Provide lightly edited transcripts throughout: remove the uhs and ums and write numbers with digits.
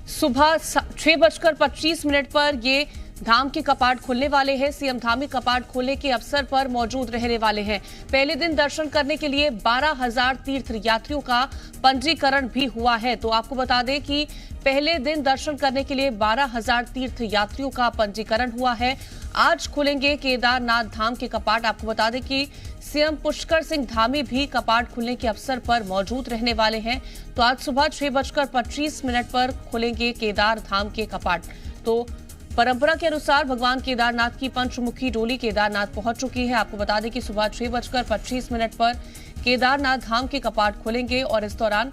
सुबह 6:25 पर ये धाम के कपाट खुलने वाले हैं। सीएम धामी कपाट खोलने के अवसर पर मौजूद रहने वाले हैं। पहले दिन दर्शन करने के लिए 12,000 तीर्थ यात्रियों का पंजीकरण भी हुआ है। तो आपको बता दें कि पहले दिन दर्शन करने के लिए 12,000 तीर्थ यात्रियों का पंजीकरण हुआ है। आज खुलेंगे केदारनाथ धाम के कपाट। आपको बता दें कि सीएम पुष्कर सिंह धामी भी कपाट खुलने के अवसर पर मौजूद रहने वाले हैं। तो आज सुबह 6:25 पर खुलेंगे केदार धाम के कपाट। तो परंपरा के अनुसार भगवान केदारनाथ की पंचमुखी डोली केदारनाथ पहुंच चुकी है। आपको बता दें कि सुबह 6:25 पर केदारनाथ धाम के कपाट खुलेंगे और इस दौरान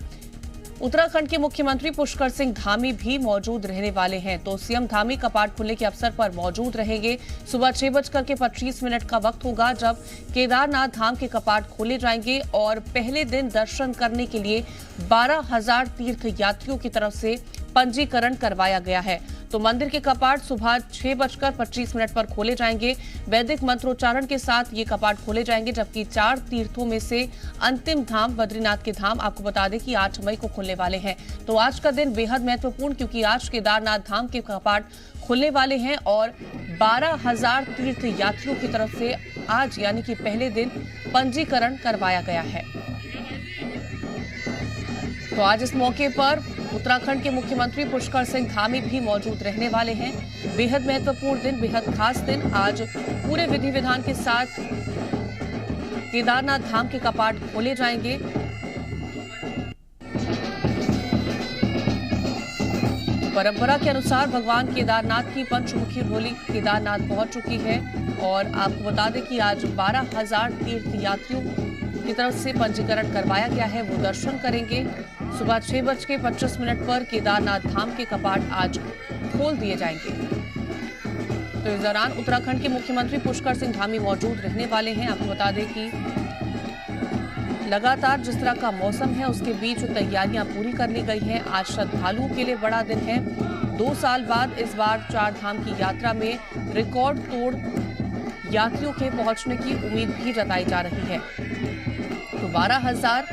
उत्तराखंड के मुख्यमंत्री पुष्कर सिंह धामी भी मौजूद रहने वाले हैं। तो सीएम धामी कपाट खुलने के अवसर पर मौजूद रहेंगे। सुबह 6:25 का वक्त होगा जब केदारनाथ धाम के कपाट खोले जाएंगे और पहले दिन दर्शन करने के लिए 12,000 तीर्थ यात्रियों की तरफ से पंजीकरण करवाया गया है। तो मंदिर के कपाट सुबह 6:25 पर खोले जाएंगे। वैदिक मंत्रोच्चारण के साथ ये कपाट खोले जाएंगे, जबकि 4 तीर्थों में से अंतिम धाम बद्रीनाथ के धाम आपको बता दें कि 8 मई को खुलने वाले हैं। तो आज का दिन बेहद महत्वपूर्ण, क्योंकि आज केदारनाथ धाम के कपाट खुलने वाले हैं और 12,000 तीर्थ यात्रियों की तरफ से आज यानी कि पहले दिन पंजीकरण करवाया गया है। तो आज इस मौके पर उत्तराखंड के मुख्यमंत्री पुष्कर सिंह धामी भी मौजूद रहने वाले हैं। बेहद महत्वपूर्ण दिन, बेहद खास दिन। आज पूरे विधि विधान के साथ केदारनाथ धाम के कपाट खोले जाएंगे। परंपरा के अनुसार भगवान केदारनाथ की पंचमुखी डोली केदारनाथ पहुंच चुकी है और आपको बता दें कि आज 12,000 तीर्थ यात्रियों की तरफ से पंजीकरण करवाया गया है। वो दर्शन करेंगे। सुबह 6:25 पर केदारनाथ धाम के कपाट आज खोल दिए जाएंगे। तो इस दौरान उत्तराखंड के मुख्यमंत्री पुष्कर सिंह धामी मौजूद रहने वाले हैं। आपको बता दें कि लगातार जिस तरह का मौसम है उसके बीच तैयारियां पूरी कर ली गई हैं। आज श्रद्धालुओं के लिए बड़ा दिन है। 2 साल बाद इस बार 4 धाम की यात्रा में रिकॉर्ड तोड़ यात्रियों के पहुंचने की उम्मीद भी जताई जा रही है। तो 12,000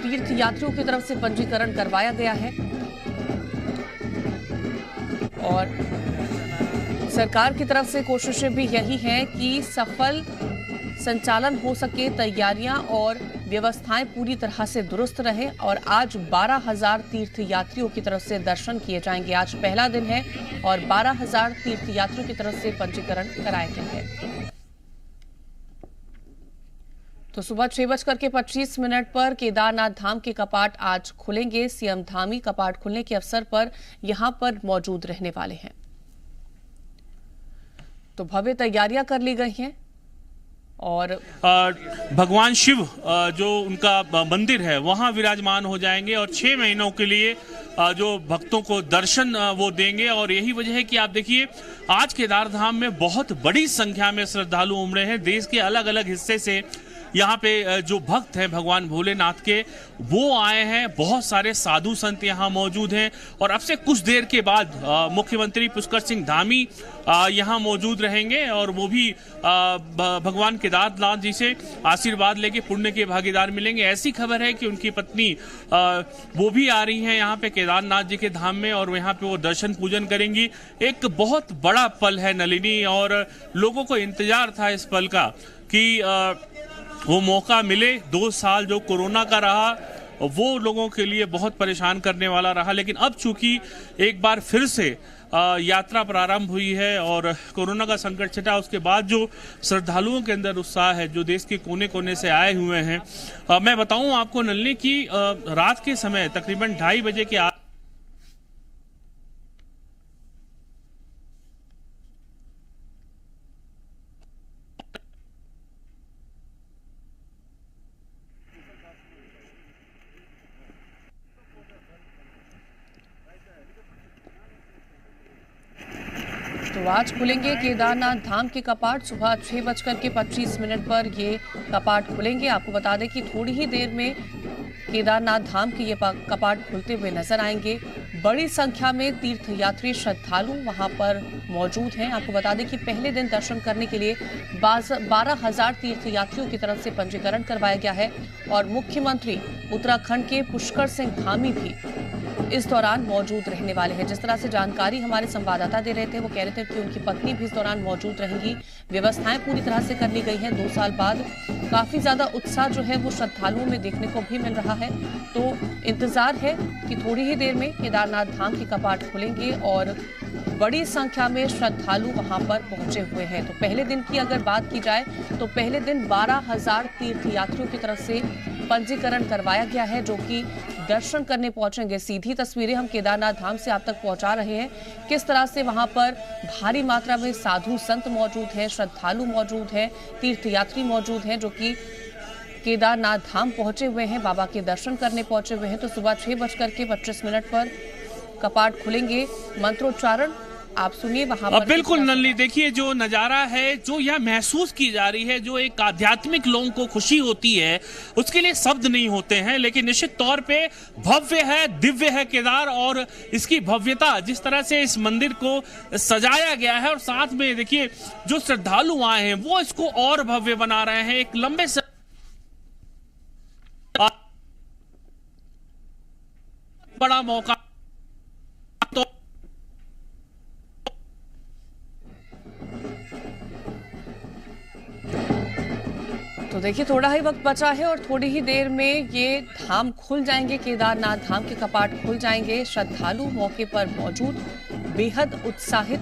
तीर्थ यात्रियों की तरफ से पंजीकरण करवाया गया है और सरकार की तरफ से कोशिशें भी यही हैं कि सफल संचालन हो सके, तैयारियां और व्यवस्थाएं पूरी तरह से दुरुस्त रहें। और आज 12,000 तीर्थ यात्रियों की तरफ से दर्शन किए जाएंगे। आज पहला दिन है और 12,000 तीर्थ यात्रियों की तरफ से पंजीकरण कराया गया है। तो सुबह 6:25 पर केदारनाथ धाम के कपाट आज खुलेंगे। सीएम धामी कपाट खुलने के अवसर पर यहां पर मौजूद रहने वाले हैं। तो भव्य तैयारियां कर ली गई हैं और भगवान शिव जो उनका मंदिर है वहां विराजमान हो जाएंगे और 6 महीनों के लिए जो भक्तों को दर्शन वो देंगे। और यही वजह है कि आप देखिए आज केदार धाम में बहुत बड़ी संख्या में श्रद्धालु उमड़े हैं। देश के अलग अलग हिस्से से यहाँ पे जो भक्त हैं भगवान भोलेनाथ के वो आए हैं। बहुत सारे साधु संत यहाँ मौजूद हैं और अब से कुछ देर के बाद मुख्यमंत्री पुष्कर सिंह धामी यहाँ मौजूद रहेंगे और वो भी भगवान केदारनाथ जी से आशीर्वाद लेके पुण्य के भागीदार मिलेंगे। ऐसी खबर है कि उनकी पत्नी वो भी आ रही हैं यहाँ पे केदारनाथ जी के धाम में और यहाँ पे वो दर्शन पूजन करेंगी। एक बहुत बड़ा पल है नलिनी और लोगों को इंतजार था इस पल का कि वो मौका मिले। 2 साल जो कोरोना का रहा वो लोगों के लिए बहुत परेशान करने वाला रहा, लेकिन अब चूंकि एक बार फिर से यात्रा प्रारंभ हुई है और कोरोना का संकट छिटा, उसके बाद जो श्रद्धालुओं के अंदर उत्साह है जो देश के कोने कोने से आए हुए हैं। मैं बताऊं आपको नलिनी की रात के समय तकरीबन 2:30 बजे के तो आज खुलेंगे केदारनाथ धाम के कपाट। सुबह 6:25 पर ये कपाट खुलेंगे। आपको बता दें कि थोड़ी ही देर में केदारनाथ धाम के ये कपाट खुलते हुए नजर आएंगे। बड़ी संख्या में तीर्थ यात्री श्रद्धालु वहां पर मौजूद हैं। आपको बता दें कि पहले दिन दर्शन करने के लिए 12,000 तीर्थ यात्रियों की तरफ से पंजीकरण करवाया गया है और मुख्यमंत्री उत्तराखंड के पुष्कर सिंह धामी भी इस दौरान मौजूद रहने वाले हैं। जिस तरह से जानकारी हमारे संवाददाता दे रहे थे, वो कह रहे थे कि उनकी पत्नी भी इस दौरान मौजूद रहेंगी। व्यवस्थाएं पूरी तरह से कर ली गई हैं। 2 साल बाद काफी ज्यादा उत्साह जो है वो श्रद्धालुओं में देखने को भी मिल रहा है। तो इंतजार है कि थोड़ी ही देर में केदारनाथ धाम के कपाट खुलेंगे और बड़ी संख्या में श्रद्धालु वहां पर पहुंचे हुए हैं। तो पहले दिन की अगर बात की जाए तो पहले दिन 12,000 तीर्थयात्रियों की तरफ से पंजीकरण करवाया गया है, जो कि दर्शन करने पहुंचेंगे। सीधी तस्वीरें हम केदारनाथ धाम से आप तक पहुंचा रहे हैं। किस तरह से वहां पर भारी मात्रा में साधु संत मौजूद हैं, श्रद्धालु मौजूद हैं, तीर्थयात्री मौजूद हैं, जो कि केदारनाथ धाम पहुंचे हुए हैं, बाबा के दर्शन करने पहुंचे हुए हैं। तो सुबह 6:25 पर कपाट खुलेंगे। मंत्रोच्चारण आप सुनिए वहां पर। बिल्कुल नल्ली, देखिए जो नजारा है, जो यह महसूस की जा रही है, जो एक आध्यात्मिक लोगों को खुशी होती है, उसके लिए शब्द नहीं होते हैं। लेकिन निश्चित तौर पे भव्य है, दिव्य है केदार, और इसकी भव्यता, जिस तरह से इस मंदिर को सजाया गया है, और साथ में देखिए जो श्रद्धालु आए हैं वो इसको और भव्य बना रहे हैं। एक लंबे बड़ा मौका तो देखिए थोड़ा ही वक्त बचा है और थोड़ी ही देर में ये धाम खुल जाएंगे। केदारनाथ धाम के कपाट खुल जाएंगे। श्रद्धालु मौके पर मौजूद, बेहद उत्साहित।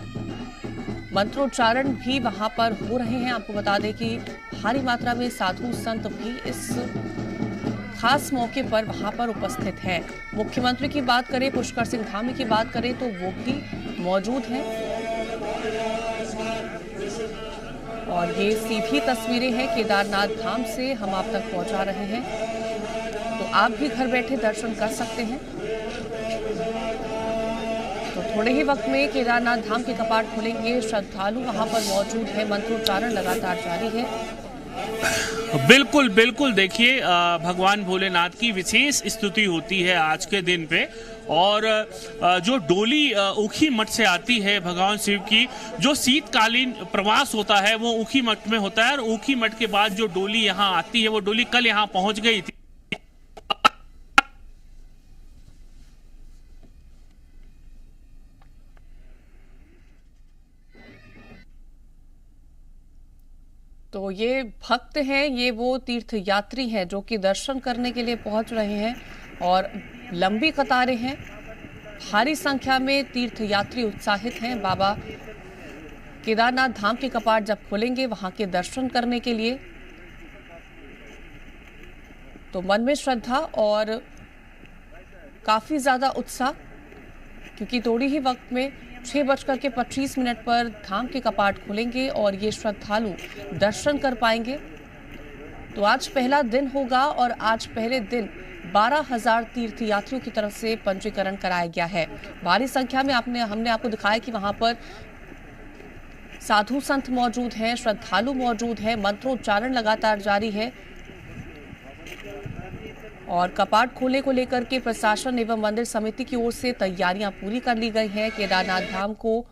मंत्रोच्चारण भी वहां पर हो रहे हैं। आपको बता दें कि भारी मात्रा में साधु संत भी इस खास मौके पर वहां पर उपस्थित हैं। मुख्यमंत्री की बात करें, पुष्कर सिंह धामी की बात करें तो वो भी मौजूद हैं। और ये सीधी तस्वीरें हैं केदारनाथ धाम से हम आप तक पहुंचा रहे हैं। तो आप भी घर बैठे दर्शन कर सकते हैं। तो थोड़े ही वक्त में केदारनाथ धाम के कपाट खुलेंगे। श्रद्धालु वहां पर मौजूद है। मंत्रोच्चारण लगातार जारी है। बिल्कुल बिल्कुल, देखिए भगवान भोलेनाथ की विशेष स्तुति होती है आज के दिन पे। और जो डोली ऊखी मठ से आती है भगवान शिव की, जो शीतकालीन प्रवास होता है वो ऊखी मठ में होता है। और ऊखी मठ के बाद जो डोली यहाँ आती है, वो डोली कल यहाँ पहुंच गई थी। तो ये भक्त हैं, ये वो तीर्थयात्री हैं जो कि दर्शन करने के लिए पहुंच रहे हैं और लंबी कतारें हैं। भारी संख्या में तीर्थयात्री उत्साहित हैं। बाबा केदारनाथ धाम के कपाट जब खुलेंगे वहां के दर्शन करने के लिए, तो मन में श्रद्धा और काफी ज्यादा उत्साह, क्योंकि थोड़ी ही वक्त में 6:25 पर धाम के कपाट खुलेंगे और ये श्रद्धालु दर्शन कर पाएंगे। तो आज पहला दिन होगा और आज पहले दिन 12,000 तीर्थयात्रियों की तरफ से पंजीकरण कराया गया है। भारी संख्या में हमने आपको दिखाया कि वहां पर साधु संत मौजूद हैं, श्रद्धालु मौजूद हैं। मंत्रोच्चारण लगातार जारी है और कपाट खोलने को लेकर के प्रशासन एवं मंदिर समिति की ओर से तैयारियां पूरी कर ली गई हैं। केदारनाथ धाम को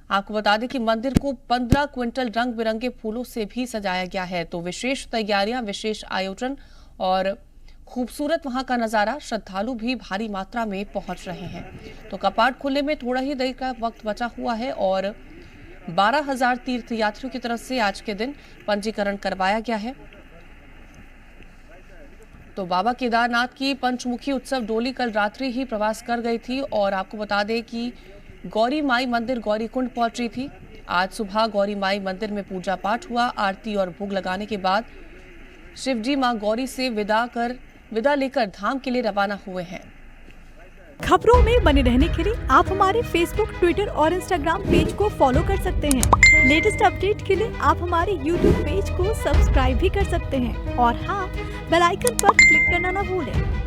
आपको बता दें कि मंदिर को 15 क्विंटल रंग बिरंगे फूलों से भी सजाया गया है। तो विशेष तैयारियां, विशेष आयोजन और खूबसूरत वहां का नजारा। श्रद्धालु भी भारी मात्रा में पहुंच रहे हैं। तो कपाट खुलने में थोड़ा ही देर का वक्त बचा हुआ है और 12,000 तीर्थयात्रियों की तरफ से आज के दिन पंजीकरण करवाया गया है। तो बाबा केदारनाथ की पंचमुखी उत्सव डोली कल रात्रि ही प्रवास कर गई थी और आपको बता दें कि गौरी माई मंदिर गौरीकुंड पहुंची थी। आज सुबह गौरी माई मंदिर में पूजा पाठ हुआ। आरती और भोग लगाने के बाद शिवजी मां गौरी से विदा लेकर धाम के लिए रवाना हुए हैं। खबरों में बने रहने के लिए आप हमारे फेसबुक, ट्विटर और इंस्टाग्राम पेज को फॉलो कर सकते हैं। लेटेस्ट अपडेट के लिए आप हमारे यूट्यूब पेज को सब्सक्राइब भी कर सकते हैं और हाँ, बेल आइकन पर क्लिक करना ना भूलें।